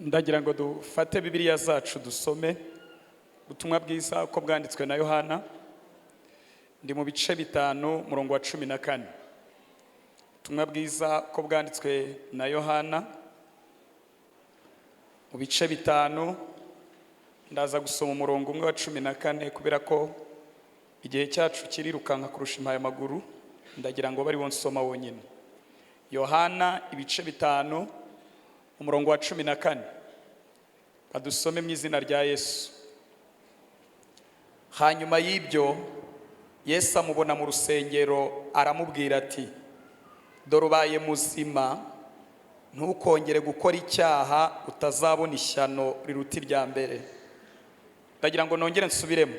Ndagira ngo dufate Bibiliya zacu dusome ubutumwa bwiza uko bwanditswe na Yohana. Ndi mu bice 5 murongo wa 14. Ubutumwa bwiza uko bwanditswe na Yohana mu bice 5, ndaza gusoma umurongo umwe wa 14 kubera ko igihe cyacu kirirukanka kurusha impaya maguru. Ndagira ngo bari bonsoma wonyine. Yohana ibice 5 umurongo wa 14. Badusome mu izina rya Yesu. Hanyuma y'ibyo Yesu amubona mu rusengero aramubwira ati, dore ubaye muzima, ntukongere gukora icyaha utazabona ishyano riruta irya mbere. Ndagira ngo nongere nsubiremo.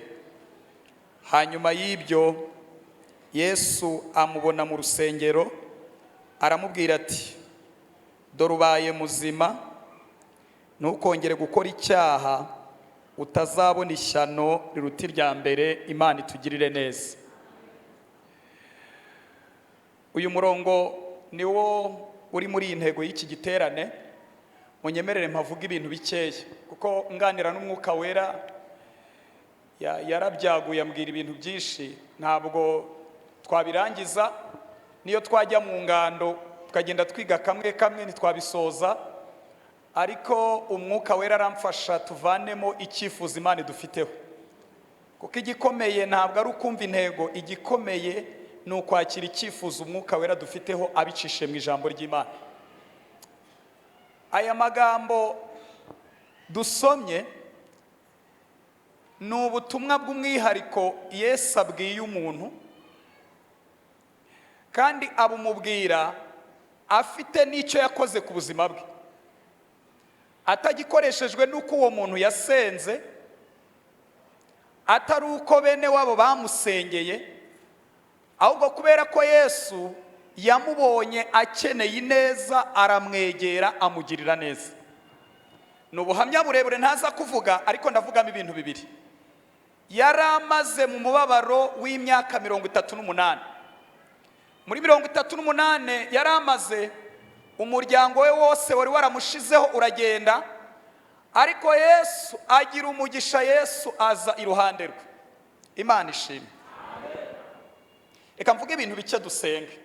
Hanyuma y'ibyo Yesu amubona mu rusengero aramubwira ati, dore ubaye muzima, ntukongere gukora icyaha utazabona ishyano riruta irya mbere. Imana itugirire neza. Uyu murongo niwo uri muri intego y'iki giterane. Munyemerere mpavuga ibintu bikeya kuko nganira n'umwuka wera yarabyaguye ambwira ibintu byinshi, ntabwo twabirangiza. Niyo twajya mu ngando tukagenda twiga kamwe kamwe ntitwabisoza, ariko umwuka wera aramfasha tuvanemo icyifuzo Imana dufiteho. Kuko igikomeye ntabwo ari ukumva intego, igikomeye ni ukwakira icyifuzo umwuka wera dufiteho abicishe mu ijambo ry'Imana. Aya magambo dusomye ni ubutumwa bw'umwihariko Yesu abwiye umuntu, kandi abumubwira afite n'icyo yakoze ku buzima bwe, atagikoreshejwe n'uko uwo muntu yasenze, atari uko bene wabo bamusengeye, ahubwo kubera ko Yesu yamubonye akeneye ineza aramwegera amugirira neza. Ni ubuhamya burebure ntaza kuvuga, ariko ndavugamo ibintu bibiri. Yari amaze mu mubabaro w'imyaka 38. Muri 38 yari amaze, umuryango we wose wari waramushizeho uragenda, ariko Yesu agira umugisha. Yesu aza iruhande rwe. Imana ishimwe. Reka mvuge ibintu bike dusenge.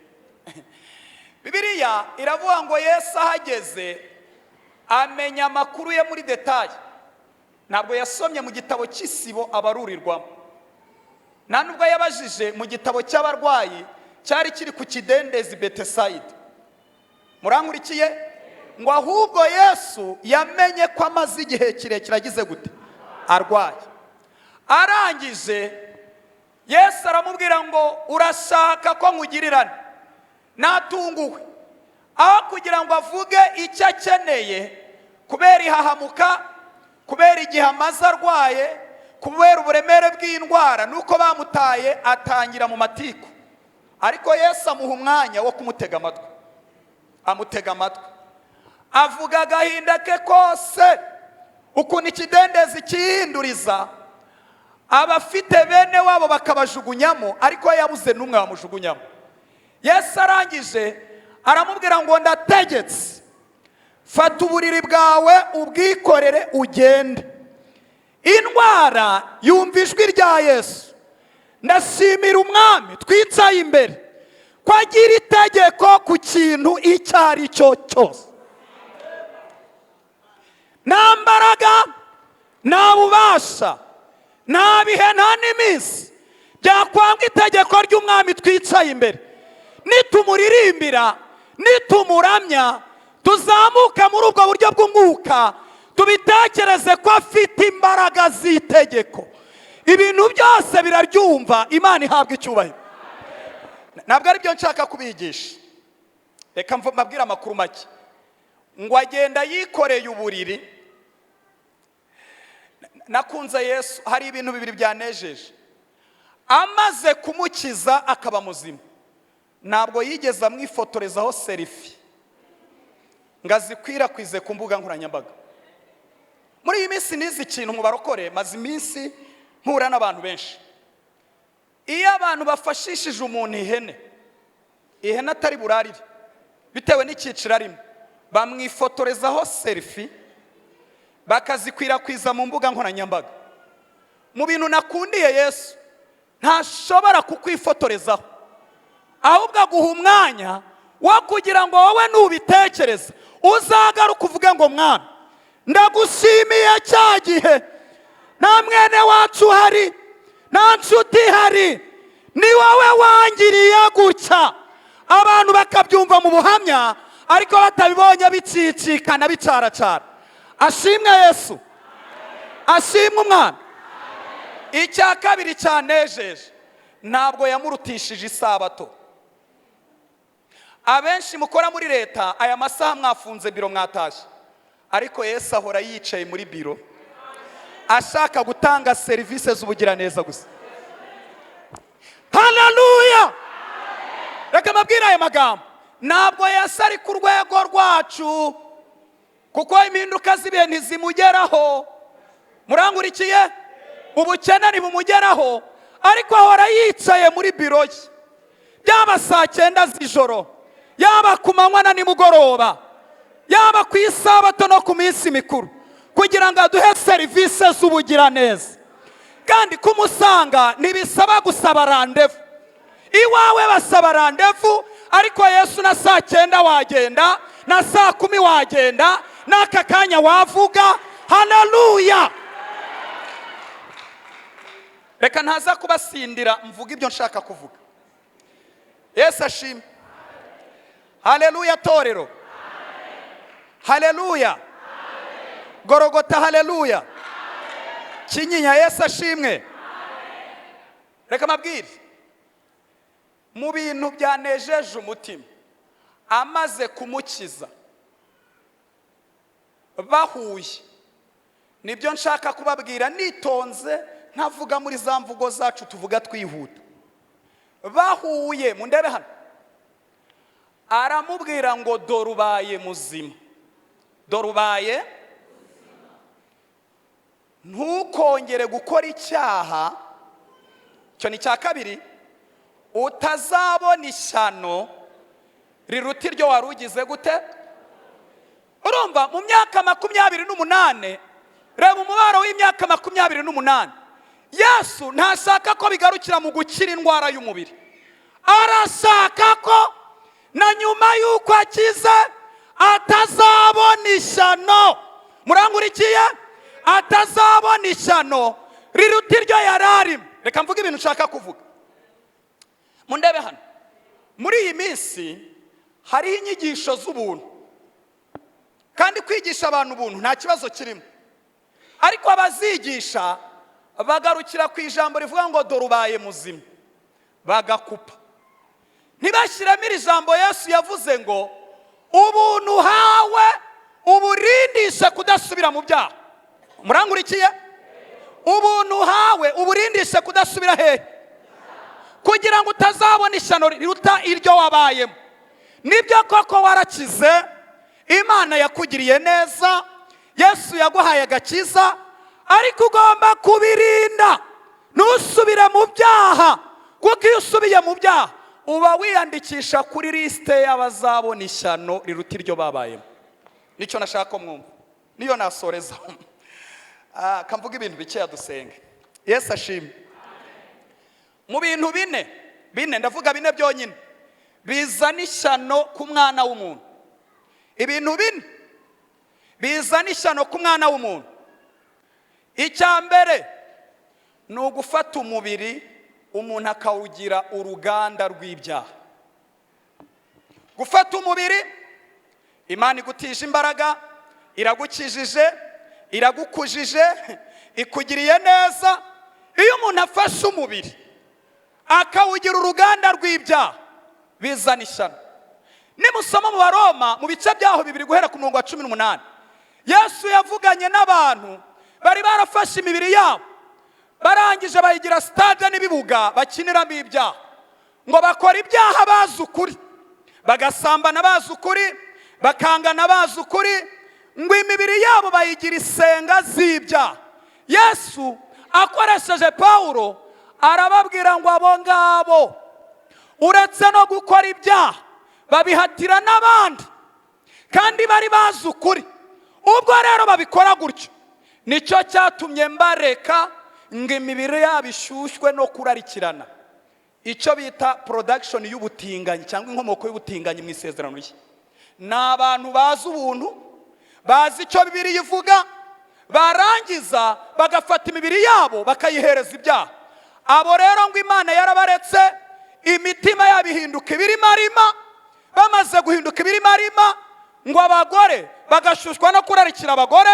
Bibiliya iravuga ngo Yesu ahageze amenya amakuru ye muri detail. Ntabwo yasomye mu gitabo cy'isibo abarurirwamo, nta nubwo yabajije mu gitabo cy'abarwayi cyari kiri ku kidendezi Betesayida. Murankurikiye? Ngo ahubwo Yesu yamenye ko amaze igihe kirekire agize gute, arwaye. Arangije Yesu aramubwira ngo urashaka ko nkugirirana? Natunguwe. Aho kugira ngo avuge icyo akeneye kubera ihahamuka, kubera igihe amaze arwaye, kubera uburemere bw'indwara nuko bamutaye, atangira mu matiku. Ariko Yesu amuha umwanya wo kumutega amatwi. Amutega amatwi, avuga agahinda ke kose, ukuntu ikidendezi kihinduriza, abafite bene wabo bakabajugunyamo, ariko yabuze n'umwe wamujugunyamo. Yesu arangije aramubwira ngo ndategetse, fata uburiri bwawe ubwikorere ugende. Indwara yumva ijwi rya Yesu. Ndashimira umwami twicaye imbere ko agira itegeko ku kintu icyo ari cyo cyose. Nta mbaraga, nta bubasha, nta bihe, nta n'iminsi byakwanga itegeko ry'umwami twicaye imbere. Nitumuririmbira, nitumuramya, tuzamuka muri ubwo buryo bw'umwuka, tubitekereze ko afite imbaraga z'itegeko. Ibintu byose biraryumva. Imana ihabwa icyubahiro. Ntabwo ari byo nshaka kubigisha. Reka mbabwire amakuru make. Ngo agenda yikoreye uburiri. Nakunze Yesu, hari ibintu bibiri byanejeje. Amaze kumukiza akaba muzima, ntabwo yigeze amwifotorezaho selfie ngo azikwirakwize ku mbuga nkoranyambaga. Muri iyi minsi nizi ikintu mu barokore, maze iminsi mpura n'abantu benshi. Iyo abantu bafashishije umuntu ihene atari burarire bitewe n'icyiciro arimo, bamwifotorezaho selfie bakazikwirakwiza mu mbuga nkoranyambaga. Mu bintu nakundiye Yesu, ntashobora kukwifotorezaho, ahubwo aguha umwanya wo kugira ngo wowe nubitekereza uzagaruka uvuge ngo Mwana, ndagushimiye cya gihe nta mwene wacu hari, nta nshuti hari, ni wowe wangiriye gutya. Abantu bakabyumva mu buhamya ariko batabibonye bicicikana bicaracara. Ashimwe Yesu, ashimwe Umwana. Icya kabiri cyanejeje, ntabwo yamurutishije isabato. Abenshi mukora muri leta aya masaha mwafunze biro mwataje, ariko Yesu ahora yicaye muri biro ashaka gutanga serivisi z'ubugiraneza gusa. Haleluya! Reka mabwira aya magambo, ntabwo Yesu ari ku rwego rwacu, kuko impinduka z'ibihe ntizimugeraho. Murangurikiye? Ubukene ntibumugeraho, ariko ahora yicaye muri biro ye, yaba saa 9 z'ijoro, yaba ku manywa na nimugoroba, yaba ku isabato no ku minsi mikuru, kugira ngo aduhe serivisi z'ubugiraneza. Kandi kumusanga ntibisaba gusaba randevu. Iwawe basaba randevu, ariko Yesu na saa 9 wagenda, na saa 10 wagenda, n'aka kanya wavuga. Haleluya! Reka ntaza kubasindira mvuga ibyo nshaka kuvuga. Yesu ashimwe. Haleluya torero. Haleluya. Golgotha haleluya. Kinyinya Yesu ashimwe. Reka mabwire, mu bintu byanejeje umutima amaze kumukiza bahuye, nibyo nshaka kubabwira nitonze, ntavuga muri za mvugo zacu tuvuga twihuta. Bahuye, mundebe hano, aramubwira ngo dore ubaye muzima, dore ubaye, ntukongere gukora icyaha. Cyo ni cya kabiri, utazabona ishyano riruta iryo wari ugize gute. Urumva, mu myaka 28, reba umubaro w'imyaka 28, Yesu ntashaka ko bigarukira mu gukira indwara y'umubiri, arashaka ko na nyuma y'uko akize atazabona ishyano. Murangurikiye? Atazabona ishyano riruta iryo yari arimo. Reka mvuge ibintu nshaka kuvuga. Mundebe hano, muri iyi minsi hariho inyigisho z'ubuntu, kandi kwigisha abantu ubuntu nta kibazo kirimo, ariko abazigisha bagarukira ku ijambo rivuga ngo dore ubaye muzima, bagakupa. Ntibashyiramo iri jambo Yesu yavuze ngo ubuntu hawe uburindishe kudasubira mu byaha. Murangurikiye? Ubuntu hawe uburindishe kudasubira hehe? Kugira ngo utazabona ishyano riruta iryo wabayemo. Nibyo koko warakize, Imana yakugiriye neza, Yesu yaguhaye agakiza, ariko ugomba kubirinda ntusubire mu byaha, kuko iyo usubiye mu byaha uba wiyandikisha kuri liste y'abazabona ishyano riruta iryo babayemo. Nicyo nashaka ko mwumva, niyo nasoreza. Kamvuga ibintu bikeya dusenge. Yesu ashimwe. Mu bintu bine ndavuga bine byonyine bizana ishyano ku mwana w'umuntu. Ibintu bine bizana ishyano ku mwana w'umuntu. Icya mbere ni ugufata umubiri umuntu akawugira uruganda rw'ibyaha. Gufata umubiri, Imana igutije imbaraga, iragukijije, iragukujije, ikugiriye neza. Iyo umuntu afashe umubiri akawugira uruganda rw'ibyaha, bizana ishyano. Nimusoma mu Baroma mu bice byaho 2 guhera ku murongo wa 18, Yesu yavuganye n'abantu bari barafashe imibiri yabo, barangije bayigira stade n'ibibuga bakiniramo ibyaha, ngo bakora ibyaha bazi ukuri, bagasambana bazi ukuri, bakangana bazi ukuri, ngo imibiri yabo bayigira isenga z'ibyaha. Yesu akoresheje Paulo arababwira ngo abo ngabo uretse no gukora ibyaha babihatira n'abandi, kandi bari bazi ukuri. Ubwo rero babikora gutyo nicyo cyatumye mbareka ngo imibiri yabo ishyushywe no kurarikirana. Icyo bita production y'ubutinganyi cyangwa inkomoko y'ubutinganyi mu isezerano rishya. Ni abantu bazi ubuntu, bazi icyo Bibiliya ivuga, barangiza bagafata imibiri yabo bakayihereza ibyaha. Abo rero ngo Imana yarabaretse, imitima yabo ihinduka ibirimarima. Bamaze guhinduka ibirimarima, ngo abagore bagashyushywa no kurarikira abagore,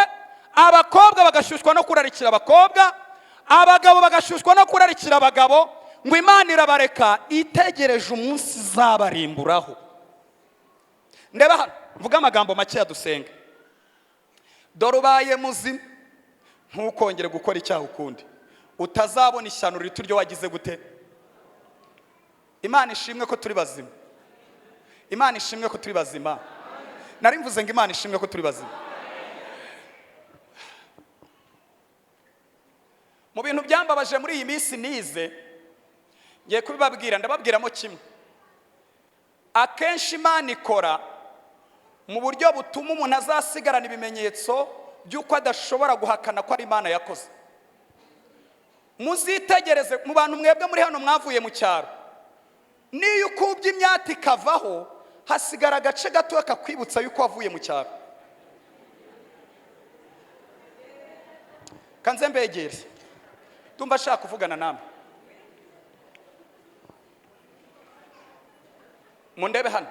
abakobwa bagashyushywa no kurarikira abakobwa, abagabo bagashyushywa no kurarikira abagabo. Ngo Imana irabareka itegereje umunsi izabarimburaho. Ndeba hano mvuga amagambo make yadusenga. Dore ubaye muzima, ntukongere gukora icyaha ukundi, utazabona ishyano rito ryo wagize gute. Imana ishimwe ko turi bazima. Imana ishimwe ko turi bazima. Nari mvuze ngo Imana ishimwe ko turi bazima. Mu bintu byambabaje muri iyi minsi nize, ngiye kubibabwira, ndababwiramo kimwe. Akenshi Imana ikora mu buryo butuma umuntu azasigarana ibimenyetso by'uko adashobora guhakana ko ari Imana yakoze. Muzitegereze mu bantu mwebwe muri hano mwavuye mu cyaro, niyo ukubye imyaka ikavaho hasigara agace gato kakwibutsa yuko wavuye mu cyaro. Kanze mbegere, ndumva ashaka kuvugana namwe. Mundebe hano.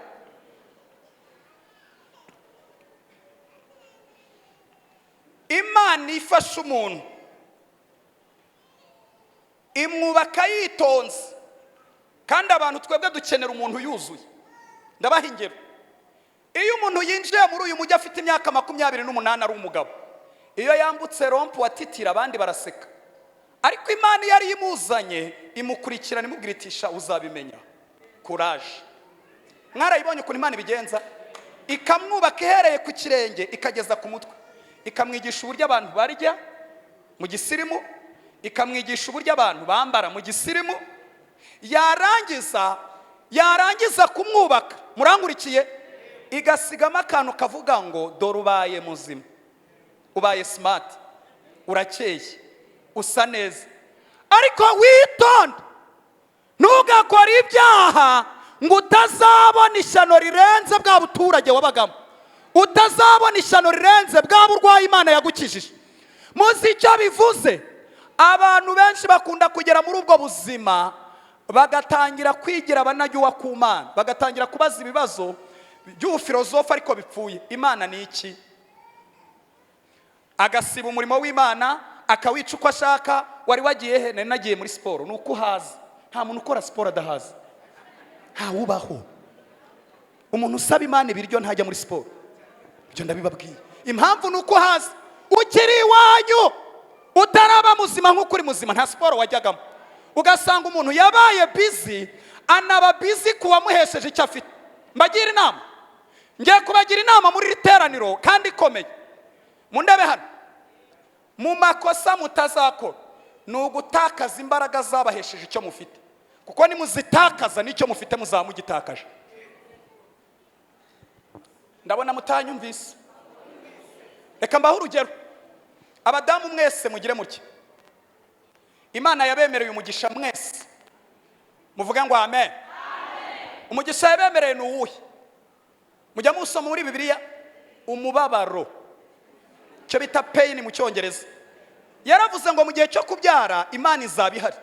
Imana ifasha umuntu, imwubaka yitonze, kandi abantu twebwe dukenera umuntu yuzuye. Ndabaha ingero. Iyo umuntu yinjiye muri uyu mujyi afite imyaka 28 ari umugabo, iyo yambutse rompu atitira abandi baraseka. Ariko Imana yari imuzanye imukurikirana imubwira itisha uzabimenya. Courage. Mwarayibonye ukuntu Imana ibigenza, ikamwubaka ihereye ku kirenge ikageza ku mutwe, ikamwigisha uburyo abantu barya mu gisirimu, ikamwigisha uburyo abantu bambara mu gisirimu. Yarangiza kumwubaka, murangurikiye, igasigamo akantu kavuga ngo dore ubaye muzima, ubaye smart, urakeye, usa neza. Ariko witonde ntugakore ibyaha ngo utazabona ishyano rirenze bwa buturage wabagamo, utazabona ishyano rirenze bwa burwayi Imana yagukijije. Muzi icyo bivuze? Abantu benshi bakunda kugera muri ubwo buzima bagatangira kwigira abanajyuwa ku Mana, bagatangira kubaza ibibazo by'ubufilozofi ariko bipfuye. Imana ni iki? Agasiba umurimo w'Imana, akawica uko ashaka. Wari wagiye he? Nari nagiye muri siporo. Nuko uhaza. Nta muntu ukora siporo adahaza, nta wubaho. Umuntu usaba Imana ibiryo ntajya muri siporo. Ibyo ndabibabwiye. Impamvu nuko uhaza, ukiri iwanyu utaraba muzima nk'uko uri muzima, nta siporo wajyagamo. Ugasanga umuntu yabaye busy, anaba busy kuba muhesheje icyo afite. Mbagira inama, ngiye kubagira inama muri riteraniro kandi ikomeye. Mundebe hano, mu makosa mutazakora ni ugutakaza imbaraga zabahesheje icyo mufite, kuko nimuzitakaza n'icyo mufite muzamugitakaje. Ndabona mutanyumvise. Reka mbaho urugero. Abadamu mwese mugire mutya, Imana yabemereye umugisha mwese, muvuga ngo amen. Umugisha yabemereye ni uwuhe? Mujya musoma muri Bibiliya umubabaro, cyo bita pain mu cyongereza. Yaravuze ngo mu gihe cyo kubyara Imana izabihari.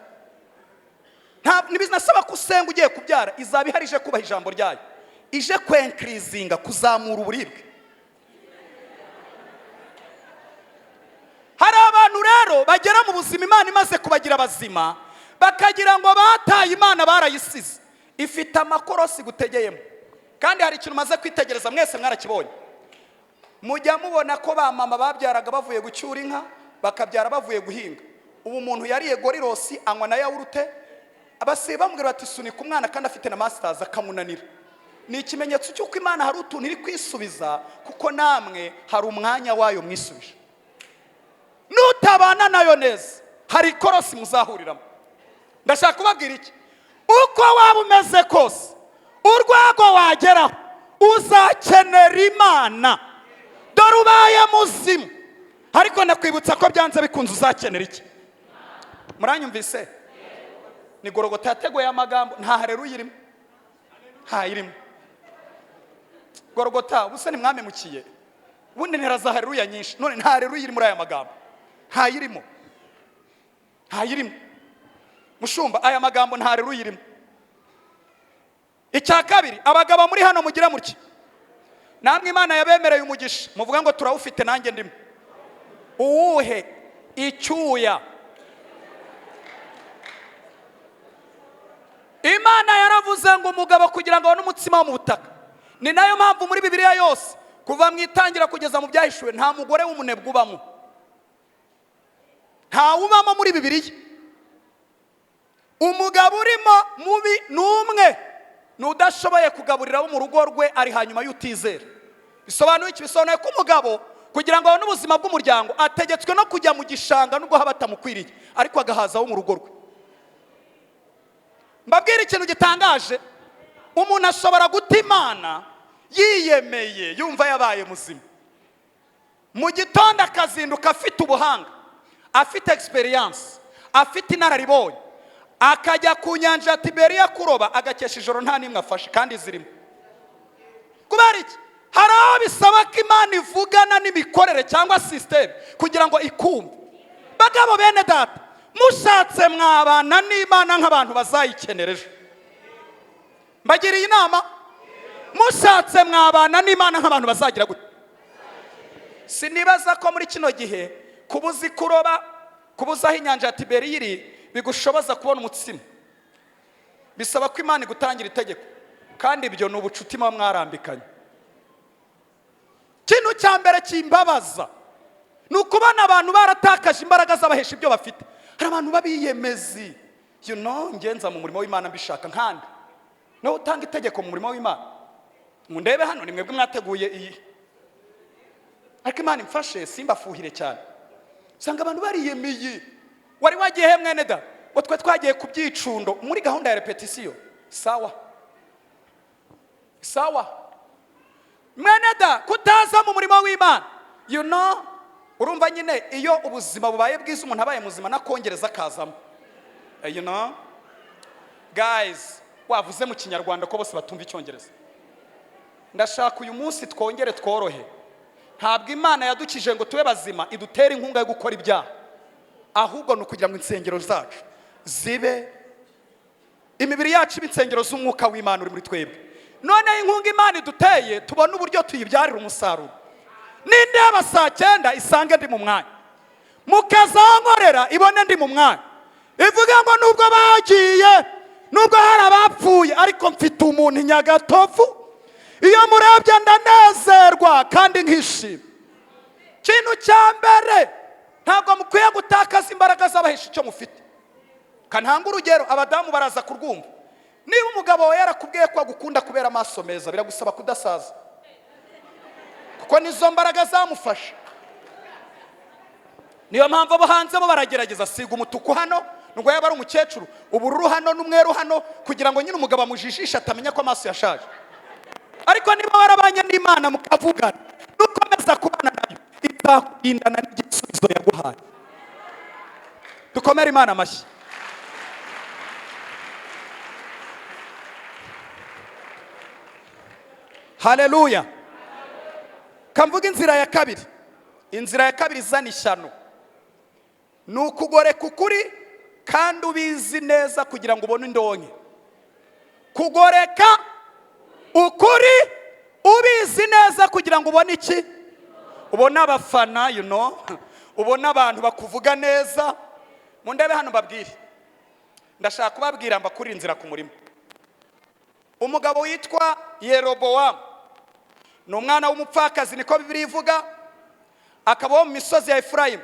Nta nibinasaba kusenga ugiye kubyara, izabihari ije kubaha ijambo ryayo, ije kwenkrizinga, kuzamura uburibwe. Hari abantu rero bagera mu buzima Imana imaze kubagira bazima, bakagira ngo bataye Imana barayisize. Ifite amakorosi gutegeyemo. Kandi hari ikintu maze kwitegereza, mwese mwarakibonye. Mujya mubona ko ba mama babyaraga bavuye gucyura inka, bakabyara bavuye guhinga. Ubu umuntu yariye gorirosi anywa na yawurute, abasibe bamubwira bati sunika umwana kandi afite na masters akamunanira. Ni ikimenyetso cy'uko Imana hari utuntu iri kwisubiza, kuko namwe hari umwanya wayo mwisubije. Nutabana nayo neza, hari korosi muzahuriramo. Ndashaka kubabwira iki? Uko waba umeze kose, urwego wageraho, uzakenera Imana. Dore ubaye muzima, ariko nakwibutsa ko byanze bikunze uzakenera iki. Muranyumvise? Ni Golgotha yateguye amagambo, nta haleluya irimo, nta irimo. Golgotha ubuse ni mwamemukiye, ubundi ntera za haleluya nyinshi, none nta haleluya iri muri aya magambo, nta irimo, nta irimo. Mushumba, aya magambo nta haleluya irimo. Icya kabiri, abagabo muri hano mugira mutya, namwe Imana yabemereye umugisha, muvuga ngo turawufite nanjye ndimo. Uwuhe? Icyuya. Imana yaravuze ngo umugabo kugira ngo abone umutsima wo mu butaka. Ni nayo mpamvu muri Bibiliya yose kuva mu itangira kugeza mu byahishuwe nta mugore w'umunebwe ubamo, nta ubamo muri Bibiliya. Umugabo urimo mubi n'umwe, n'udashoboye kugaburira abo mu rugo rwe ari hanyuma y'utizera. Bisobanuye iki? Bisobanuye ko umugabo kugira ngo abone ubuzima bw'umuryango ategetswe no kujya mu gishanga nubwo haba atamukwiriye, ariko agahaza abo mu rugo rwe. Mbabwira ikintu gitangaje, umuntu ashobora guta Imana yiyemeye yumva yabaye muzima, mu gitondo akazinduka afite ubuhanga, afite experience, afite inararibonye, akajya ku nyanja ya Tiberiya kuroba, agakesha ijoro nta nimwe afashe kandi zirimo. Kubera iki? Hari aho bisaba ko Imana ivugana n'imikorere cyangwa system kugira ngo ikumve. Bagabo bene data, mushatse mwabana n'Imana nk'abantu bazayikenera ejo. Mbagiriye inama, mushatse mwabana n'Imana nk'abantu bazagira gute. Sinibaza ko muri kino gihe kubuza kuroba, kubuzaho inyanja ya Tiberiya iri bigushoboza kubona umutsima. Bisaba ko Imana igutangira itegeko, kandi ibyo ni ubucuti mwa mwarambikanye. Kintu cya mbere kimbabaza ni ukubona abantu baratakaje imbaraga z'abahesha ibyo bafite. Hari abantu babiyemezi, ngenza mu murimo w'Imana mbishaka nkandi. No utanga itegeko mu murimo w'Imana. Mundebe hano ni mwebwe mwateguye iyi. Ariko Imana imfashe simbafuhire cyane. Usanga abantu bariyemeye. Wari wagiye mwene da, ngo twe twagiye ku byicundo muri gahunda ya repetition. Sawa. Mwene da, kutaza mu murimo w'Imana. Urumva nyine iyo ubuzima bubaye bwiza umuntu abaye muzima nakongereza kazamo. Guys, wavuze mu Kinyarwanda ko bose batumva Icyongereza. Ndashaka uyu munsi twongere tworohe. Ntabwo Imana yadukije ngo tube bazima idutere inkunga yo gukora ibyaha, ahubwo no kugira ngo insengero zacu zibe imibiri yacu ibinsengero z'umwuka w'Imana uri muri twebwe. None inkunga Imana iduteye tubona uburyo tuyibyarira umusaruro. Nindeba saa 9 isange ndi mu mwanya, mukazankorera ibone ndi mu mwanya, ivuga ngo nubwo bagiye, nubwo hari abapfuye, ariko mfite umuntu Nyagatovu, iyo murebye ndanezerwa kandi nkishima. Kintu cya mbere, ntabwo mukwiye gutakaza imbaraga z'abahesha icyo mufite. Kanhanga urugero, abadamu baraza kurwumva. Niba umugabo we yarakubwiye ko agukunda kubera amaso meza, biragusaba kudasaza, kuko nizo mbaraga zamufasha. Niyo mpamvu abo hanze bo baragerageza, siga umutuku hano nubwo yaba ari umukecuru, ubururu hano n'umweru hano, kugira ngo nyine umugabo amujijisha atamenya ko amaso yashaje. Ariko niba warabanye n'Imana mukavugana, nukomeza kubana nayo, izakurindana n'igisubizo yaguhaye. Dukomere Imana amashyi. Haleluya. Kamvuga inzira ya kabiri. Inzira ya kabiri izana ishyano. Nukugoreka ukuri kandi ubizi neza kugira ngo ubone indonke. Kugoreka ukuri ubizi neza kugira ngo ubone iki? Ubone abafana, ubone abantu bakuvuga neza. Mundebe hano mbabwire. Ndashaka kubabwira mbakuri inzira ku murimo. Umugabo witwa Yeroboamu ni umwana w'umupfakazi, niko Bibiliya ivuga, akaba mu misozi ya Efurayimu.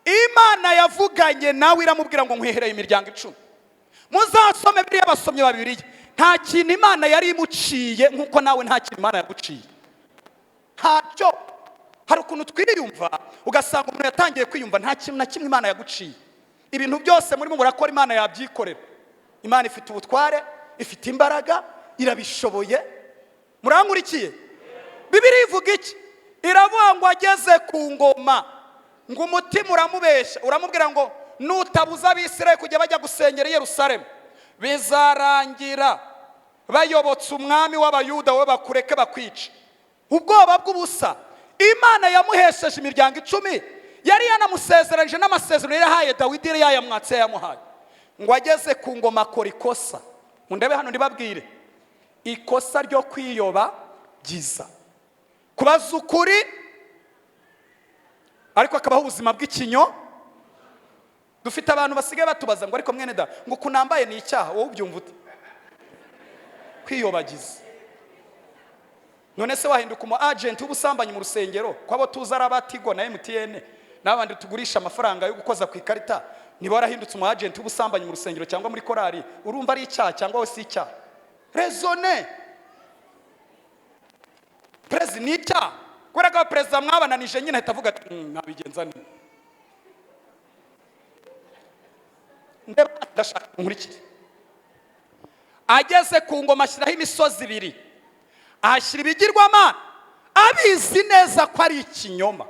Imana yavuganye nawe iramubwira ngo nkwihereye imiryango 10. Muzasome Bibiliya basomye babiri. Nta kintu Imana yari imuciye nkuko nawe nta kintu Imana yaguciye. Ntacyo. Hari ukuntu twiyumva ugasanga umuntu yatangiye kwiyumva nta kintu na kimwe Imana yaguciye. Ibintu byose muri murakora Imana yabyikorera. Imana ifite ubutware, ifite imbaraga, irabishoboye. Murangurikiye? Bibiliya ivuga iki? Iravuga ngo ageze ku ngoma ngo umutima uramubeshya, uramubwira ngo nutabuza abisirayeli kujya bajya gusengera i Yerusalemu bizarangira bayobotse umwami w'abayuda, wowe bakureke bakwica. Ubwoba bw'ubusa. Imana yamuhesheje imiryango 10, yari yanamusezeranije n'amasezerano yari yahaye Dawidi, yari yayamwatse yamuhaye. Ngo ageze ku ngoma akora ikosa. Mundebe hano ndibabwire, ikosa ryo kwiyobagiza, kubaza ukuri ariko akabaho ubuzima bw'ikinyo. Dufite abantu basigaye batubaza ngo ariko mwene da ngo kunambaye ni icyaha, wowe ubyumva ute? Kwiyobagiza. None se wahinduka umu agent w'ubusambanyi mu rusengero kwabo tuza arabatigo na MTN n'abandi tugurisha amafaranga yo gukoza ku ikarita, niba warahindutse umu agent w'ubusambanyi mu rusengero cyangwa muri korari, urumva ari icyaha cyangwa we si icyaha? Raisonne. President ni icyaha. Kubera ko president mwabananije nyine ahita avuga ati nabigenza nte. Ndashaka nkurikire. Ageze ku ngoma ashyiraho imisozi 2, ahashyira ibigirwamana abizi neza ko ari ikinyoma.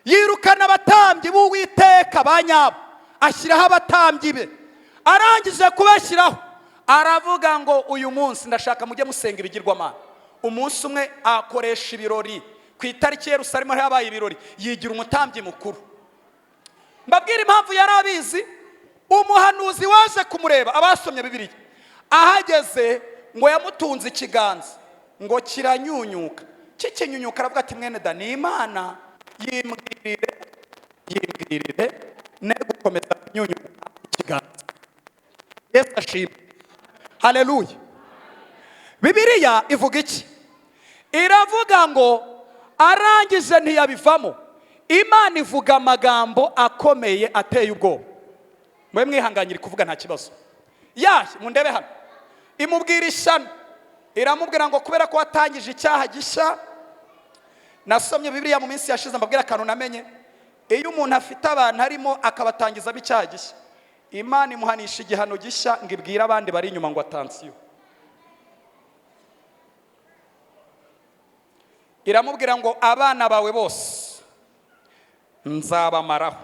Yirukana abatambyi b'Uwiteka banyabo, ashyiraho abatambyi be. Arangije kubashyiraho aravuga ngo uyu munsi ndashaka mujye musenga ibigirwamana. Umunsi umwe akoresha ibirori ku itariki Yerusalemu habaye ibirori, yigira umutambyi mukuru. Mbabwira impamvu yari abizi. Umuhanuzi waje kumureba, abasomye Bibiliya, ahageze ngo yamutunze ikiganza ngo kiranyunyuka. Kikinyunyuka aravuga ati mwene da ni Imana yimbwirire ne gukomeza kunyunyuka ikiganza. Yesu ashimwe. Haleluya. Bibiliya ivuga iki? Iravuga ngo arangije ntiyabivamo. Imana ivuga amagambo akomeye ateye ubwoba. Mwe mwihanganyira kuvuga nta kibazo. Yaje mundebe hano. Imubwira ishyano. Iramubwira ngo kubera ko watangije icyaha gishya. Nasomye Bibiliya mu minsi yashize, mbabwira akantu namenye. Iyo umuntu afite abantu harimo akabatangizamo icyaha gishya, Imana imuhanisha igihano gishya ngo ibwire abandi bari inyuma ngo atansiyo. Iramubwira ngo abana bawe bose nzabamaraho.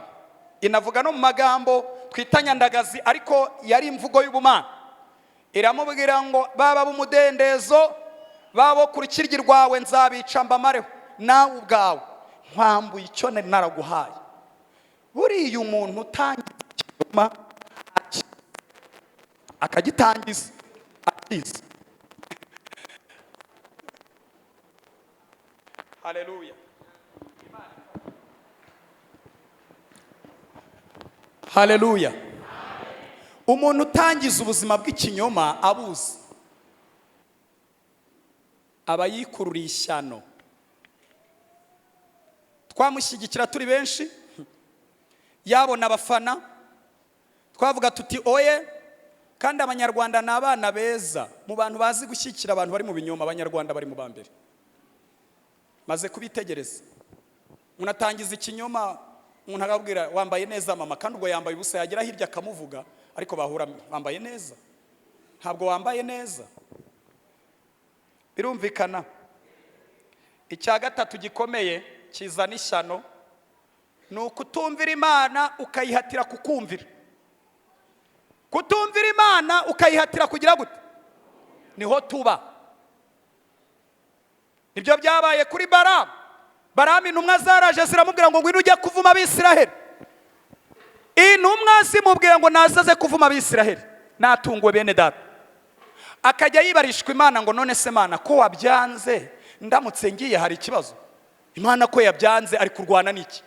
Inavuga no mu magambo twitanya ndagazi ariko yari imvugo y'ubumana. Iramubwira ngo baba b'umudendezo, babo kuri kiryi rwawe nzabica mbamareho, nawe ubwawe nkwambuye icyo naraguhaye. Buriya umuntu utangiza ikinyoma akagitangiza akiza. Haleluya. Haleluya. Umuntu utangiza ubuzima bw'ikinyoma abuzi aba yikururiye ishyano. Twamushyigikira turi benshi, yabona abafana twavuga tuti oye, kandi abanyarwanda ni abana beza. Mu bantu bazi gushyigikira abantu bari mu binyoma, abanyarwanda bari mu bambere. Maze kubitegereza, unatangiza ikinyoma, umuntu akabwira wambaye neza mama, kandi ubwo yambaye ubusa, yagira hirya akamuvuga, ariko bahura wambaye neza, ntabwo wambaye neza. Birumvikana. Icya gatatu gikomeye kizana ishyano ni ukutumvira Imana ukayihatira kukumvira. Kutumvira Imana ukayihatira kugira gute? Niho tuba. Nibyo byabaye kuri Baramu. Baramu intumwa zaraje ziramubwira ngo ngwino ujye kuvuma Abisiraheli. Intumwa zimubwira ngo nazaze kuvuma Abisiraheli, natungwe bene data. Akajya yibarishwa Imana ngo none se Mana ko wabyanze, ndamutse ngiye hari ikibazo? Imana ko yabyanze ari kurwana n'iki?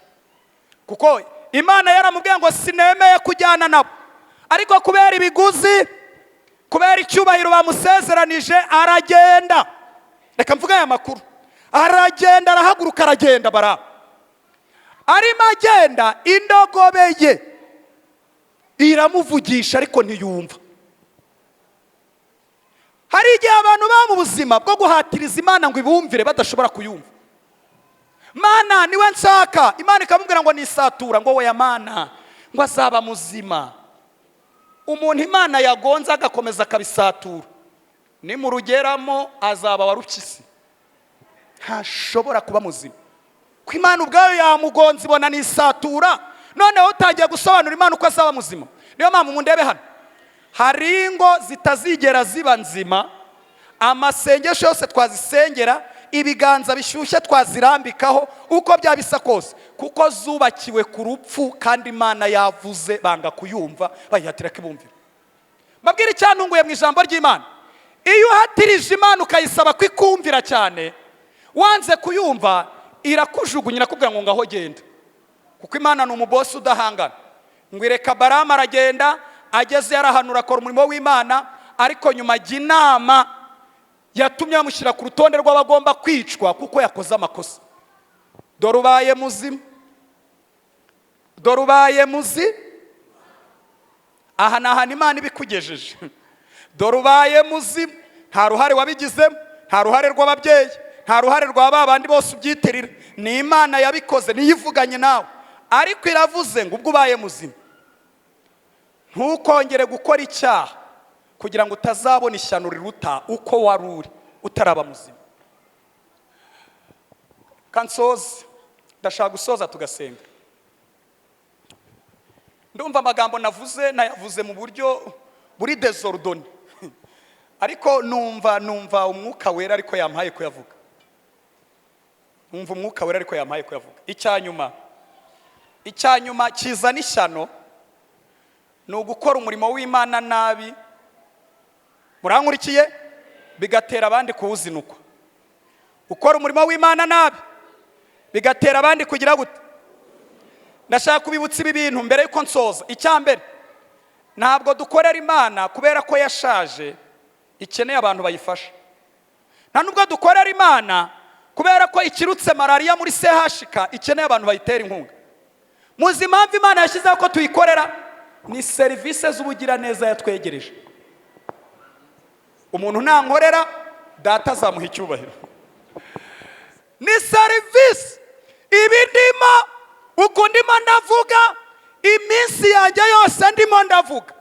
Kuko Imana yaramubwiye ngo sinemeye kujyana nabo, ariko kubera ibiguzi, kubera icyubahiro bamusezeranije aragenda. Reka mvuga aya makuru. Aragenda, arahaguruka aragenda. Baramu arimo agenda, indogobe ye iramuvugisha ariko ntiyumva. Hari igihe abantu ba mu buzima bwo guhatiriza Imana ngo ibumvire badashobora kuyumva. Mana niwe nshaka, Imana ikamubwira ngo nisatura, ngo we ya Mana ngo azaba muzima. Umuntu Imana yagonze agakomeza akabisatura, ni mu rugeramo azaba warukisi, ntashobora kuba muzima. ko Imana ubwayo yamugonze ibona n'isatura, noneho utangiye gusobanura Imana uko azaba muzima. Niyo mpamvu mundebe hano, hari ingo zitazigera ziba nzima, amasengesho yose twazisengera, ibiganza bishyushye twazirambikaho uko byabisa kose, kuko zubakiwe ku rupfu, kandi Imana yavuze banga kuyumva, bayihatira kibumvira. Mbabwira icyantunguye mu ijambo ry'Imana, iyo uhatirije Imana ukayisaba kwikumvira cyane, wanze kuyumva irakujugunya, irakubwira ngo ngaho genda, kuko Imana ni umubosi udahangana. Ngo ireka Balamu aragenda, ageze yarahanura akora umurimo w'Imana, ariko nyuma ajya inama yatumye bamushyira ku rutonde rw'abagomba kwicwa kuko yakoze amakosa. Dore ubaye muzima, dore ubaye muzima, aha ni ahantu Imana ibikugejeje. Dore ubaye muzima, nta ruhare wabigizemo, nta ruhare rw'ababyeyi, nta ruhare rwa ba bandi bose ubyitirira, ni Imana yabikoze, niyo ivuganye nawe. Ariko iravuze ngo ubwo ubaye muzima ntukongere gukora icyaha, kugira ngo utazabona ishyano riruta uko wari uri utaraba muzima. Kansozi, ndashaka gusoza tugasenga. Ndumva amagambo nayavuze mu buryo buri desordone, ariko numva umwuka wera ariko yampaye kuyavuga. Numva umwuka wera ariko yampaye kuyavuga. Icyanyuma kizana ishyano ni ugukora umurimo w'Imana nabi, murankurikiye, bigatera abandi kuwuzinukwa. Ukora umurimo w'Imana nabi bigatera abandi kugira gute? Ndashaka kubibutsa ibi bintu mbere yuko nsoza. Icyambere, ntabwo dukorera Imana kubera ko yashaje ikeneye abantu bayifasha. Nta nubwo dukorera Imana kubera ko ikirutse malaria muri CHK ikeneye abantu bayitera inkunga. Muzi impamvu Imana yashyizeho ko tuyikorera? Ni serivisi z'ubugira neza yatwegereje. Umuntu nankorera, data azamuha icyubahiro. Ni serivisi. Ibi ndimo, uko ndimo ndavuga, iminsi yanjye yose ndimo ndavuga,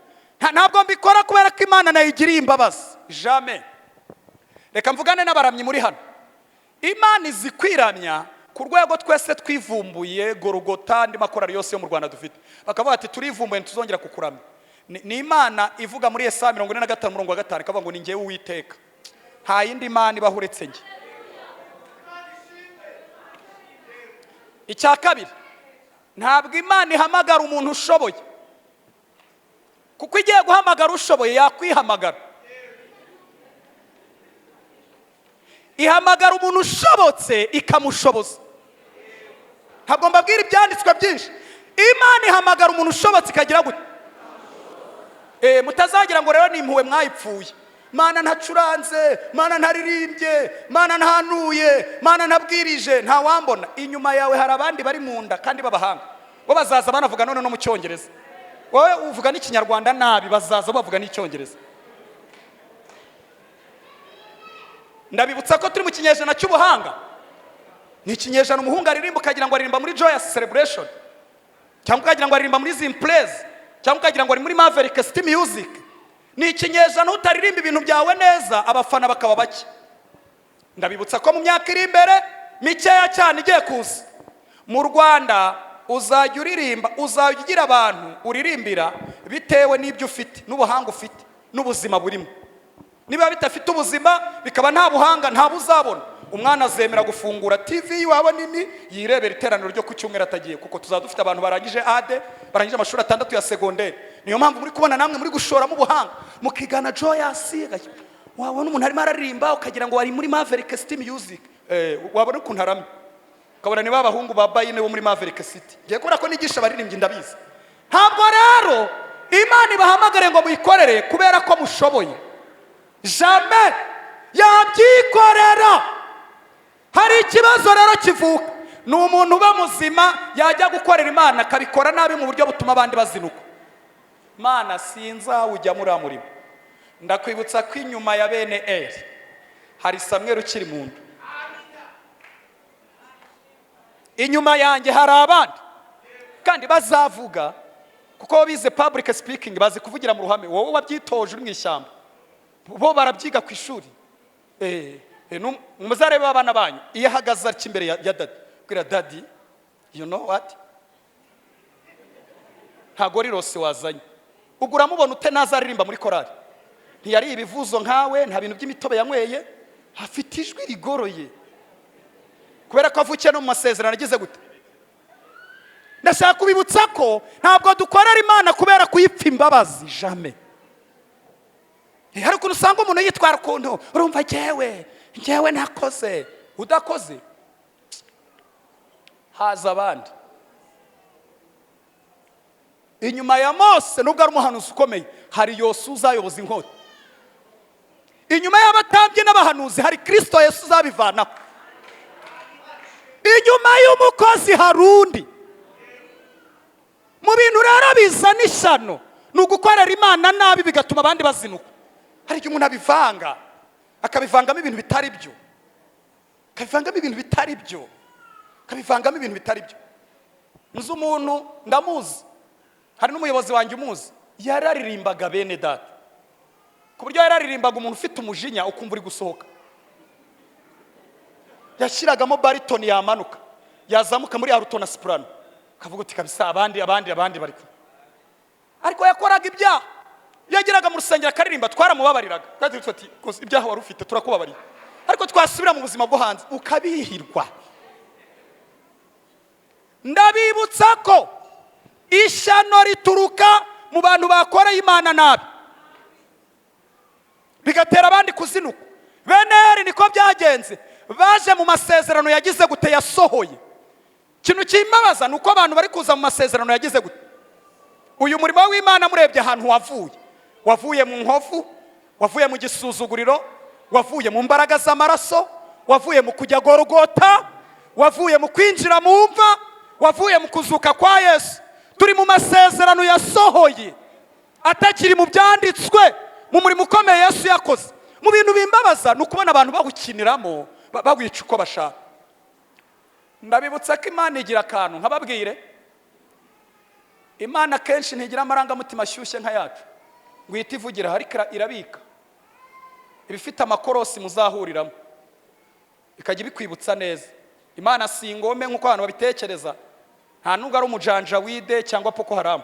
ntabwo mbikora kubera ko Imana nayigiriye imbabazi. Jamais. Reka mvugane n'abaramyi muri hano. Imana izi kwiramya ku rwego twese twivumbuye Golgotha andi makorari yose yo mu Rwanda dufite. Bakavuga ati turivumbuye ntituzongera kukuramya. Ni Imana ivuga muri Yesaya 45:5 ikavuga ngo ni njyewe Uwiteka, nta yindi Imana ibaho uretse njye. Icya kabiri, ntabwo Imana ihamagara umuntu ushoboye, kuko igiye guhamagara ushoboye yakwihamagara. Ihamagara umuntu ushobotse ikamushoboza. Ntabwo mbabwira ibyanditswe byinshi. Imana ihamagara umuntu ushobotse ikagira gute? Mutazagira ngo rero ni impuhwe mwayipfuye. Mana ntacuranze, Mana ntaririmbye, Mana ntanuye, Mana ntabwirije, nta wambona. Inyuma yawe hari abandi bari mu nda kandi babahanga, bo bazaza banavuga none no mu Cyongereza. Wowe uvuga n'Ikinyarwanda nabi, bazaza bavuga n'Icyongereza. Ndabibutsa ko turi mu kinyejana cy'ubuhanga. Ni ikinyejana umuhungu aririmba ukagira ngo aririmba muri Joyous Celebration, cyangwa ukagira ngo aririmba muri Zimplaze, cyangwa ukagira ngo ari muri Maverick City Music. Ni ikinyejana utaririmba ibintu byawe neza abafana bakaba bake. Ndabibutsa ko mu myaka iri imbere mikeya cyane igiye kuza mu Rwanda, uzajya uririmba, uzajya ugira abantu uririmbira bitewe n'ibyo ufite, n'ubuhanga ufite, n'ubuzima burimo. Niba bitafite ubuzima bikaba nta buhanga, nta buzabona. Umwana azemera gufungura TV iwabo nini yirebera iteraniro ryo ku cyumweru atagiye, kuko tuzadufite abantu barangije AD, barangije amashuri 6 ya secondaire. Niyo mpamvu muri kubona namwe muri gushora mu buhanga, mukigana Joyous. Wabona umuntu arimo aririmba ukagira ngo ari muri Maverick City Music, wabona ukuntu aramye, ukabona ni babahungu ba Bayine bo muri Maverick City. Ngiye kubera ko nigisha baririmbye ndabizi. Ntabwo rero Imana ibahamagare ngo muyikorere kubera ko mushoboye. Jamais yabyikorera. Hari ikibazo rero kivuka, ni umuntu uba muzima yajya gukorera Imana akabikora nabi mu buryo butuma abandi bazinuka. Mana sinza ujya muri amurimo. Ndakwibutsa ko inyuma ya bene Eli hari Samuel ukiri mu nda. Inyuma yanjye hari abandi kandi bazavuga, kuko bize public speaking, bazi kuvugira mu ruhame. Wowe wabyitoje uri mu ishyamba, bo barabyiga ku ishuri. Muzarebe abana banyu iyo ahagaze ari imbere ya dada, Bwira daddy, you know what? Ntago rirose wazanye. Ubwo uramubona ute naza aririmba muri korali. Ntiyari ibivuzo nkawe, nta bintu by'imitobe yanyweye, afite ijwi rigoroye. Kubera ko avukiye no mu masezerano agize gute. Ndashaka kubibutsa ko ntabwo dukorera Imana kubera kuyipfa imbabazi jamais. Hari ukuntu usanga umuntu yitwara ukuntu urumva njyewe nakoze udakoze haza abandi. Inyuma ya Mose nubwo ari umuhanuzi ukomeye hari Yosuwa uzayoboza inkota. Inyuma y'abatambyi n'abahanuzi hari Kristo Yesu uzabivanaho. Inyuma y'umukozi harundi. Mu bintu rero bizana ishyano ni ugukorera Imana nabi bigatuma abandi bazinuka. Hari igihe umuntu abivanga akabivangamo ibintu bitari byo. Nzi umuntu ndamuzi, hari n'umuyobozi wanjye umuzi, yararirimbaga bene data ku buryo yararirimbaga umuntu ufite umujinya ukumva uri gusohoka. Yashyiragamo baritoni yamanuka yazamuka muri aruto na soprano, kavuga uti kabisa abandi bari ku. Ariko yakoraga ibyaha, yagiraga mu rusengero akaririmba, twaramubabariraga kandi tuti ibyaha wari ufite turakubabarira. Ariko twasubira mu buzima bwo hanze ukabihirwa. Ndabibutsa ko ishyano rituruka mu bantu bakoreye Imana nabi bigatera abandi kuzinuka. Bene niko byagenze, baje mu masezerano yagize gute yasohoye. Kintu kimbabaza nuko abantu bari kuza mu masezerano yagize gute. Uyu murimo w'Imana murebye ahantu wavuye mu nkovu, wavuye mu gisuzuguriro, wavuye mu mbaraga z'amaraso, wavuye mu kujya Golgotha, wavuye mu kwinjira mu mva, wavuye mu kuzuka kwa Yesu. Turi mu masezerano yasohoye atakiri mu byanditswe, mu murimo ukomeye Yesu yakoze. Mu bintu bimbabaza nukubona abantu bawukiniramo bawica uko bashaka. Ndabibutsa ko Imana igira akantu nkababwire, Imana kenshi ntigira amarangamutima ashyushye nka yacu ngo ihite ivugira, ariko irabika ibifite amakorosi muzahuriramo ikajya ibikwibutsa neza. Imana si ingome nk'uko abantu babitekereza, nta nubwo ari umujanja wide cyangwa poko haramu,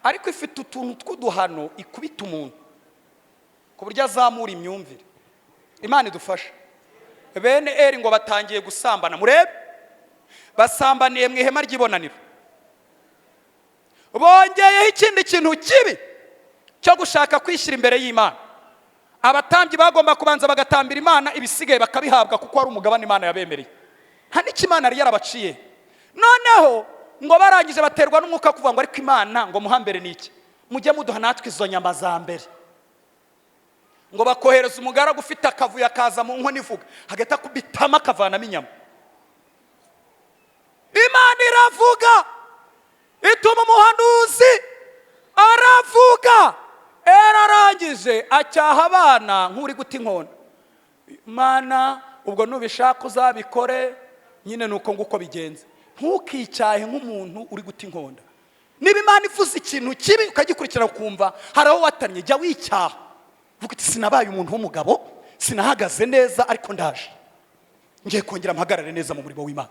ariko ifite utuntu tw'uduhano ikubita umuntu ku buryo azamura imyumvire. Imana idufasha. Bene Eri ngo batangiye gusambana, murebe basambaniye mu ihema ry'ibonaniro, bongeyeho ikindi kintu kibi cyo gushaka kwishyira imbere y'Imana. Abatambyi bagomba kubanza bagatambira Imana, ibisigaye bakabihabwa kuko ari umugabane Imana yabemereye. Nta n'ikimana yari yarabaciye. Noneho ngo barangije baterwa n'umwuka kuvuga ngo ariko Imana ngo muhambere niki, mujye muduha natwe izo nyama za mbere. Ngo bakohereza umugaragu ufite akavuyo akaza mu nkono ivuga, hagati akubitama akavanamo inyama. Imana iravuga, ituma umuhanuzi aravuga, arangije acyaha abana nk'uri guta inkona. Mana ubwo nubishaka uzabikore, nyine nuko nguko bigenze. Ntukicyahe nk'umuntu uri guta inkonda. Niba Imana ivuze ikintu kibi ukagikurikira ukumva hari aho watanye, jya wicyaha. Vuga uti sinabaye umuntu w'umugabo, sinahagaze neza, ariko ndaje ngiye kongera mpagarare neza mu murimo w'Imana.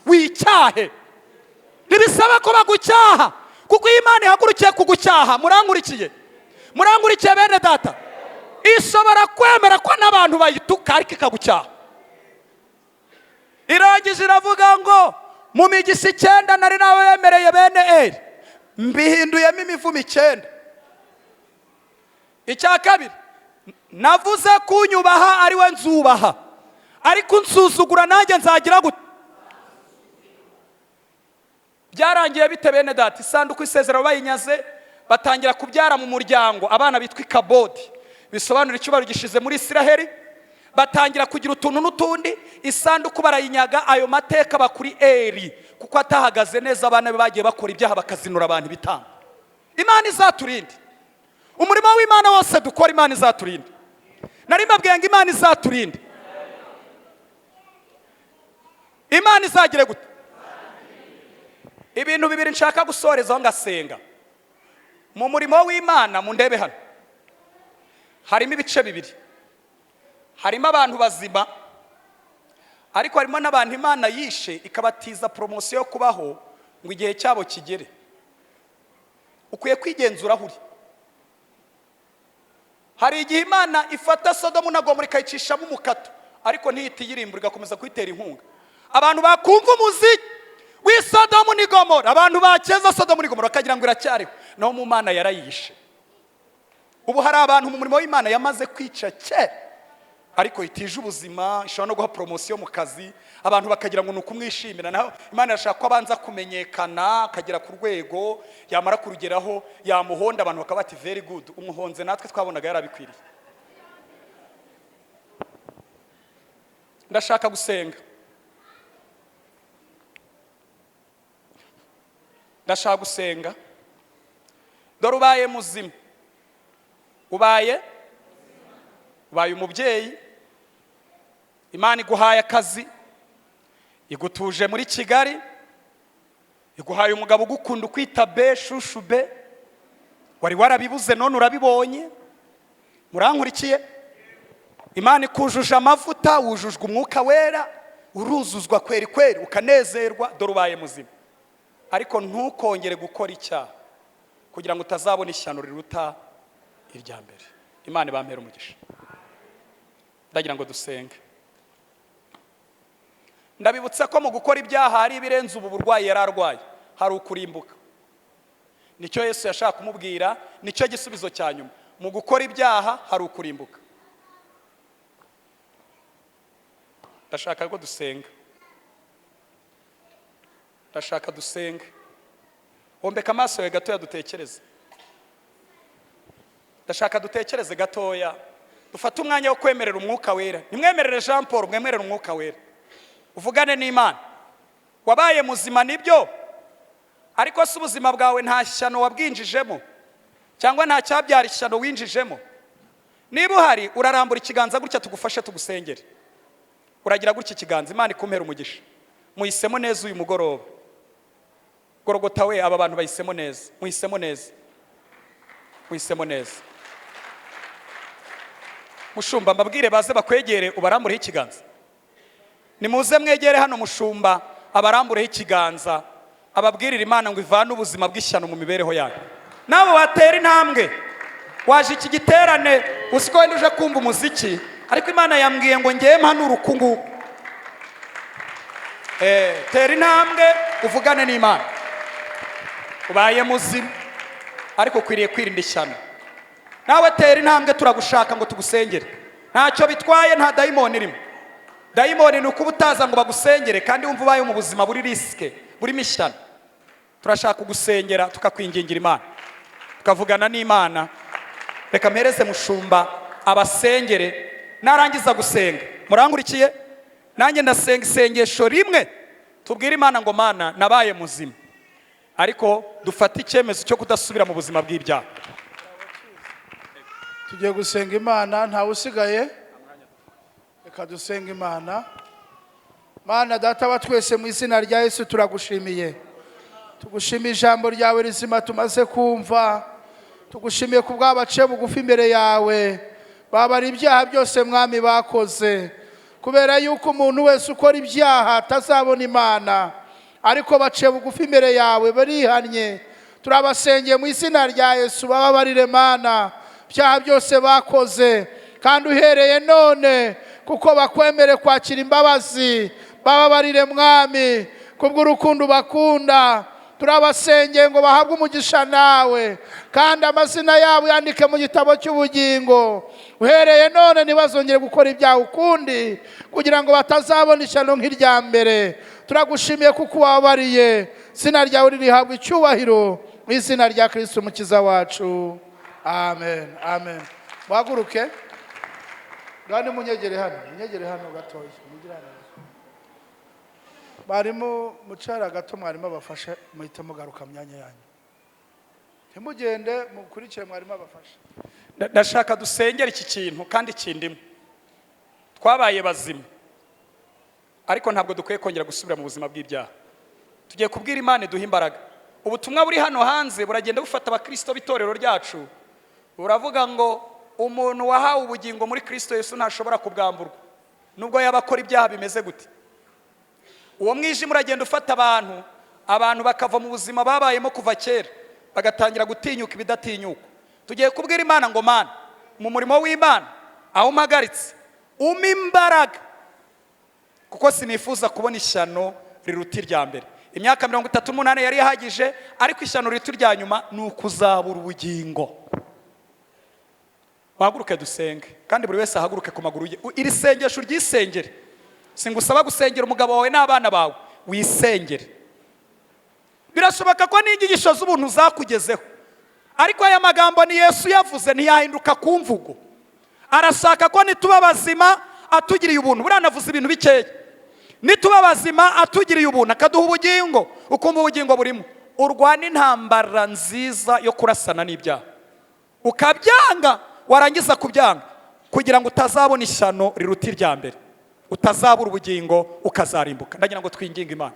Wicyahe. Ntibisaba ko bagucyaha, kuko Imana ihagurukiye kugucyaha. Murangurikiye bene data, ishobora kwemera ko n'abantu bayituka ariko ikagucyaha. Irangije iravuga ngo mu migisha 9 nari nabemereye bene Eri, mbihinduyemo imivumo 9. Icya kabiri, navuze kunyubaha ari we nzubaha, ariko nsuzugura nanjye nzagira gute. Byarangiye bite bene data? Isanduku isezerano bayinyaze, batangira kubyara mu muryango abana bitwa Ikabodi, bisobanura icyubahiro gishize muri Isiraheli. Batangira kugira utuntu n'utundi, isanduku barayinyaga. Ayo mateka bakuri Eri kuko atahagaze neza, abana be bagiye bakora ibyaha bakazinura abantu bitanga. Imana izaturinde. Umurimo w'Imana wose dukora Imana izaturinde. Nari mbabwiye ngo Imana izaturinde. Imana izagire gute? Ibintu bibiri nshaka gusorezaho ngasenga. Mu murimo w'Imana mundebe hano harimo ibice bibiri. Harimo abantu bazima, ariko harimo n'abantu Imana yishe ikabatiza promosiyo yo kubaho ngo igihe cyabo kigere. Ukwiye kwigenzura huri. Hari igihe Imana ifata Sodomu na Gomora ikayicishamo umukato, ariko ntihite yirimbura, igakomeza kwitera inkunga. Abantu bakumva umuziki w'Isodomu ni Gomora, abantu bakeza Sodomu ni Gomora bakagira ngo iracyariho, naho mu Mana yarayishe. Ubu hari abantu mu murimo w'Imana yamaze kwica kera, ariko itije ubuzima, ishobora no guha promosiyo mu kazi, abantu bakagira ngo nuko umwishimira. Naho Imana yashaka ko abanza kumenyekana, akagera ku rwego, yamara kurugeraho yamuhonda, abantu bakaba bati very good, umuhonze natwe twabonaga yarabikwiriye. Ndashaka gusenga. Ndashaka gusenga. Dore ubaye muzima. Ubaye umubyeyi. Imana iguhaye akazi, igutuje muri Kigali, iguhaye umugabo ugukunda ukwita be shushu be, wari warabibuze none urabibonye. Murankurikiye? Imana ikujuje amavuta, wujujwe umwuka wera, uruzuzwa kweri kweri, ukanezerwa. Dore ubaye muzima. Ariko ntukongere gukora icyaha kugira ngo utazabona ishyano riruta irya mbere. Imana ibampere umugisha. Ndagira ngo dusenge. Ndabibutsa ko mu gukora ibyaha hari ibirenze ubu burwayi yararwaye, hari ukurimbuka. Nicyo Yesu yashaka kumubwira, nicyo gisubizo cya nyuma. Mu gukora ibyaha hari ukurimbuka. Ndashaka ko dusenga. Ndashaka dusenga. Ombeka amaso yawe gatoya dutekereze. Ndashaka dutekereze gatoya. Dufate umwanya wo kwemerera umwuka wera. Nimwemerere Jean Paul, mwemerere umwuka wera. Uvugane n'Imana. Wabaye muzima nibyo, ariko si ubuzima bwawe nta shyano wabwinjijemo, cyangwa nta cyabyara ishyano winjijemo. Niba uhari urarambura ikiganza gutya tugufashe tugusengere. Uragira gutya ikiganza, Imana ikumpera umugisha. Muhisemo neza uyu mugoroba. Golgotha we, aba bantu bahisemo neza. Muhisemo neza. Muhisemo neza. Mushumba mbabwire baze bakwegere ubarambureho ikiganza. Nimuze mwegere hano mushumba abarambureho ikiganza, ababwirira Imana ngo ivane ubuzima bw'ishyano mu mibereho yanyu. Nabo batera intambwe. Waje iki giterane usiko wenda uje kumva umuziki, ariko Imana yambwiye ngo ngiye mpanura ukungu. Tera intambwe uvugane n'Imana. Ubaye muzima ariko kwiriye kwirinda ishyano. Nawe tera intambwe turagushaka ngo tugusengere. Ntacyo bitwaye, nta dayimoni irimo. Dayimoni ni ukuba utaza ngo bagusengere kandi wumva ubaye mu buzima buri riske, buri mishyano. Turashaka kugusengera tukakwingingira Imana, tukavugana n'Imana. Reka mpereze mushumba abasengere, narangiza gusenga murankurikiye, nanjye ndasenga isengesho rimwe tubwire Imana ngo Mana nabaye muzima, ariko dufate icyemezo cyo kudasubira mu buzima bw'ibyaha. Tugiye gusenga Imana, ntawe usigaye. Reka dusenga Imana. Mana data wa twese, mu izina rya Yesu turagushimiye. Tugushimiye ijambo ryawe rizima tumaze kumva. Tugushimiye ku bw'abaciye bugufi imbere yawe, babara ibyaha byose mwami bakoze, kubera yuko umuntu wese ukora ibyaha atazabona Imana, ariko baciye bugufi imbere yawe barihannye. Turabasengeye mu izina rya Yesu, bababarire Mana ibyaha byose bakoze, kandi uhereye none kuko bakwemere kwakira imbabazi, bababarire mwami kubw'urukundo bakunda. Turabasengeye ngo bahabwe umugisha nawe, kandi amazina yabo yandike mu gitabo cy'ubugingo. Uhereye none ntibazongere gukora ibyaha ukundi, kugira ngo batazabona ishyano nk'irya mbere. Turagushimiye kuko wababariye. Izina ryawe ririhabwa icyubahiro mu izina rya Kristo umukiza wacu. Amen. Amen. Muhaguruke. Gani munyegere hano gatoya. Barimo mucara gato, mwarimo abafashe, muhite mugaruka myanya yanyu. Ntimugende, mukurikire mwarimo abafashe. Ndashaka dusengera iki kintu kandi kindimo. Twabaye bazima, ariko ntabwo dukwiye kongera gusubira mu buzima bw'ibyaha. Tugiye kubwira Imana iduha imbaraga. Ubutumwa buri hano hanze buragenda bufata abakristo b'itorero ryacu. Buravuga ngo umuntu wahawe ubugingo muri Kristo Yesu ntashobora kubwamburwa, nubwo yaba akora ibyaha bimeze gute. uwo mwijima uragenda ufata abantu bakava mu buzima babayemo kuva kera bagatangira gutinyuka ibidatinyuka. Tugiye kubwira Imana ngo Mana, mu murimo w'Imana aho mpagaritse umpa imbaraga, kuko sinifuza kubona ishyano riruta irya mbere. Imyaka 38 yari ihagije, ariko ishyano riruta irya nyuma ni ukuzabura ubugingo. Bahaguruke dusenge, kandi buri wese ahaguruke ku maguru ye. Iri sengesho ryisengere, singusaba gusengera umugabo wawe n'abana bawe, wisengere. Birashoboka ko n'inyigisho z'ubuntu zakugezeho, ariko aya magambo ni Yesu yavuze, ntiyahinduka ku mvugo. Arashaka ko nituba bazima atugiriye ubuntu. Buriya navuze ibintu bikeya. Nituba bazima atugiriye ubuntu, akaduha ubugingo, ukumva ubugingo burimo, urwana intambara nziza yo kurasana n'ibyaha, ukabyanga, warangiza kubyanga kugira ngo utazabona ishyano riruta irya mbere, utazabura ubugingo ukazarimbuka. Ndagira ngo twinginge Imana.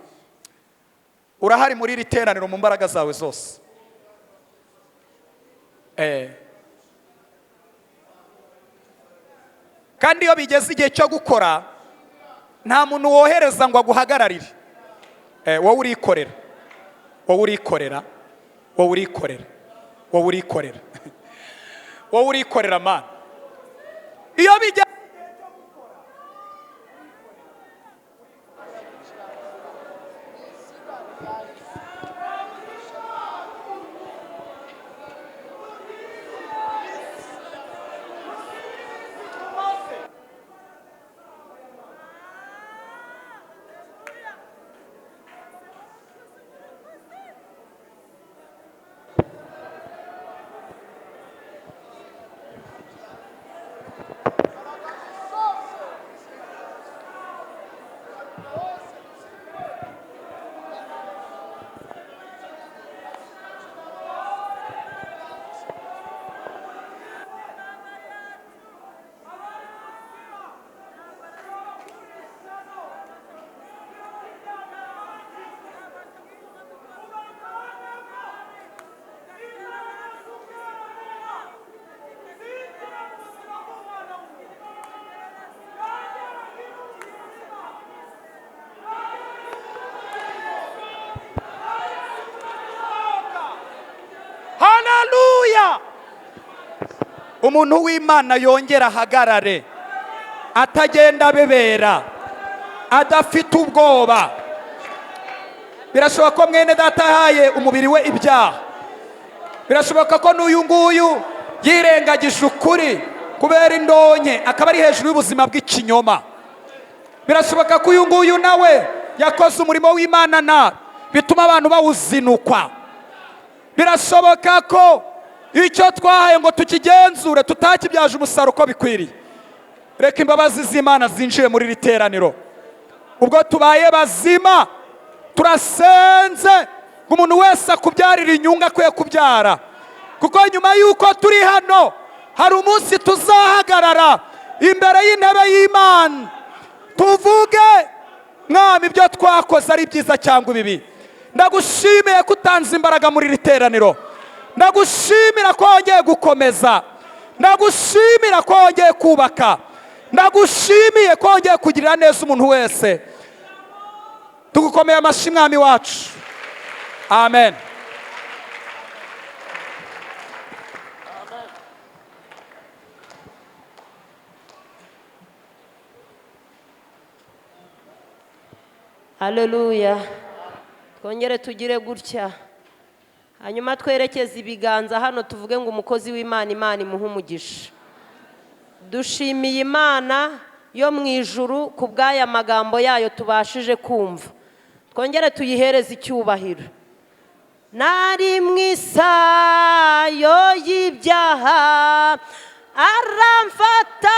Urahari muri iri teraniro mu mbaraga zawe zose. Kandi iyo bigeze igihe cyo gukora, nta muntu wohereza ngo aguhagararire. Wowe urikorera, wowe urikorera, wowe urikorera, wowe urikorera, wowe urikorera Mana. Iyo bijya umuntu w'Imana yongera ahagarare, atagenda abebera, adafite ubwoba. Birashoboka ko mwene data yahaye umubiri we ibyaha. Birashoboka ko n'uyu nguyu yirengagije ukuri kubera indonke, akaba ari hejuru y'ubuzima bw'ikinyoma. Birashoboka ko uyu nguyu nawe yakoze umurimo w'Imana nabi, bituma abantu bawuzinukwa. Birashoboka ko icyo twahaye ngo tukigenzure tutakibyaje umusaruro uko bikwiriye. Reka imbabazi z'Imana zinjire muri iri teraniro. Ubwo tubaye bazima, turasenze ngo umuntu wese akubyarira inyungu akwiye kubyara, kuko nyuma y'uko turi hano hari umunsi tuzahagarara imbere y'intebe y'Imana tuvuge, Mwami, ibyo twakoze ari byiza cyangwa ibibi. Ndagushimiye ko utanze imbaraga muri iri teraniro. Ndagushimira ko wongeye gukomeza. Ndagushimira ko wongeye kubaka. Ndagushimiye ko wongeye kugirira neza umuntu wese. Tugukomeye amashyi Mwami wacu. Amen. Haleluya. Twongere tugire gutya, hanyuma twerekeze ibiganza hano tuvuge ngo umukozi w'Imana, Imana imuhe umugisha. Dushimiye Imana yo mu ijuru ku bw'aya magambo yayo tubashije kumva. Twongere tuyihereze icyubahiro. Nari mu isayo y'ibyaha aramfata